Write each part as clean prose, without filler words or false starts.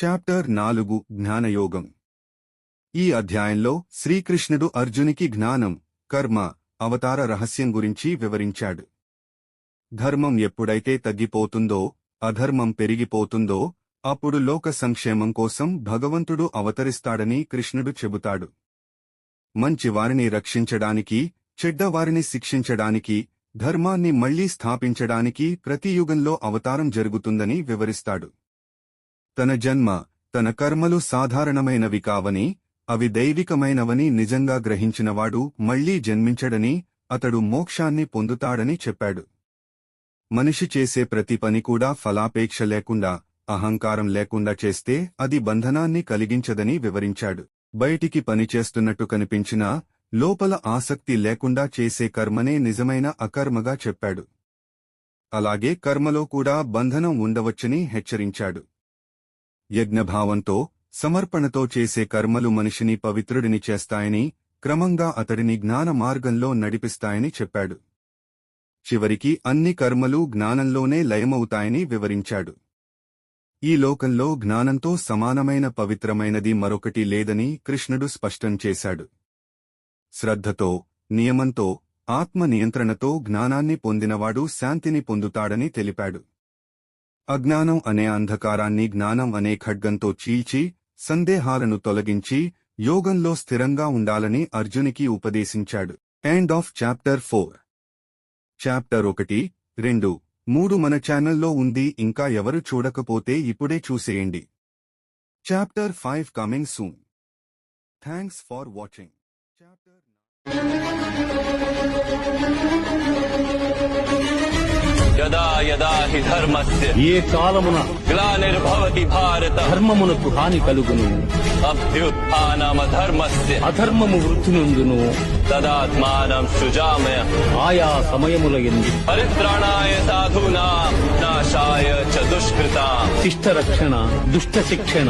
Chapter 4 జ్ఞానయోగం. ఈ అధ్యాయంలో శ్రీకృష్ణుడు అర్జునికి జ్ఞానం, కర్మ, అవతార రహస్యం గురించి వివరించాడు. ధర్మం ఎప్పుడైతే తగ్గిపోతుందో, అధర్మం పెరిగిపోతుందో, అప్పుడు లోక సంక్షేమం కోసం భగవంతుడు అవతరిస్తాడని కృష్ణుడు చెబుతాడు. మంచివారిని రక్షించడానికి, చెడ్డవారిని శిక్షించడానికి, ధర్మాన్ని మళ్లీ స్థాపించడానికి ప్రతి యుగంలో అవతారం జరుగుతుందని వివరిస్తాడు. తన జన్మ, తన కర్మలు సాధారణమైనవి కావని, అవి దైవికమైనవని నిజంగా గ్రహించినవాడు మళ్లీ జన్మించడని, అతడు మోక్షాన్ని పొందుతాడని చెప్పాడు. మనిషి చేసే ప్రతి పని కూడా ఫలాపేక్ష లేకుండా, అహంకారం లేకుండా చేస్తే అది బంధనాన్ని కలిగించదని వివరించాడు. బయటికి పనిచేస్తున్నట్టు కనిపించినా లోపల ఆసక్తి లేకుండా చేసే కర్మనే నిజమైన అకర్మగా చెప్పాడు. అలాగే కర్మలో కూడా బంధనం ఉండవచ్చని హెచ్చరించాడు. యజ్ఞభావంతో, సమర్పణతో చేసే కర్మలు మనిషిని పవిత్రుడిని చేస్తాయని, క్రమంగా అతడిని జ్ఞాన మార్గంలో నడిపిస్తాయని చెప్పాడు. చివరికి అన్ని కర్మలు జ్ఞానంలోనే లయమవుతాయని వివరించాడు. ఈ లోకంలో జ్ఞానంతో సమానమైన పవిత్రమైనది మరొకటి లేదని కృష్ణుడు స్పష్టం చేశాడు. శ్రద్ధతో, నియమంతో, ఆత్మ నియంత్రణతో జ్ఞానాన్ని పొందినవాడు శాంతిని పొందుతాడని తెలిపాడు. అజ్ఞానం అనే అంధకారాన్ని జ్ఞానం అనే ఖడ్గంతో చీల్చి, సందేహాలను తొలగించి, యోగంలో స్థిరంగా ఉండాలని అర్జునికి ఉపదేశించాడు. End of chapter 4. చాప్టర్ 1, 2, 3 మన ఛానల్లో ఉంది. ఇంకా ఎవరు చూడకపోతే ఇప్పుడే చూసేయండి. Chapter 5 coming soon. Thanks for watching. యదా యదా హి ధర్మస్య ఏ కాలమున గ్లానిర్భవతి భారత ధర్మమునకు హాని కలుగును, అభ్యుత్థానమధర్మస్య అధర్మము వృద్ధి నుండును, తదాత్మానం సృజామయ ఆయా సమయముల యందు పరిత్రాణాయ సాధూనాం నాశాయ చ దుష్కృతాం శిష్ట రక్షణ, దుష్ట శిక్షణ,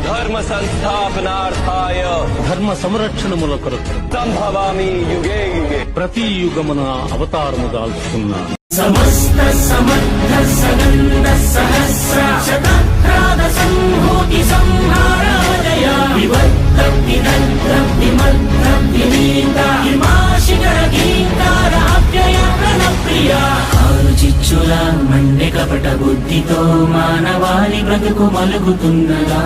ధర్మ సంస్థాపనార్థాయ ధర్మ సంరక్షణముల కొరకు సంభవామి యుగే యుగే. ప్రతి యుగమున అవతారము దాల్చుకున్నాను. సమస్త సమర్థ సనంద సహస్ర శతక్రాద సంహూతి సంహారాజయ వివర్త వినంత విమర్త వినీత హిమాశిఖర గీతార అవ్యయ ప్రణప్రియ. ఆరు చిచ్చుల మండె కపట బుద్ధితో మానవాళి బ్రతుకు మలుగుతున్నదా,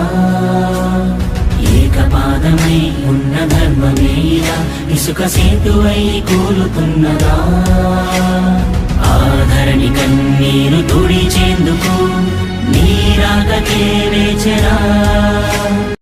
ఏకపాదమై ఉన్న ధర్మమేలా ఇసుక సేతువై కూలుతున్నదా. ఆధరణి కన్నీరు తుడిచేందుకు నీరాగతే వేచె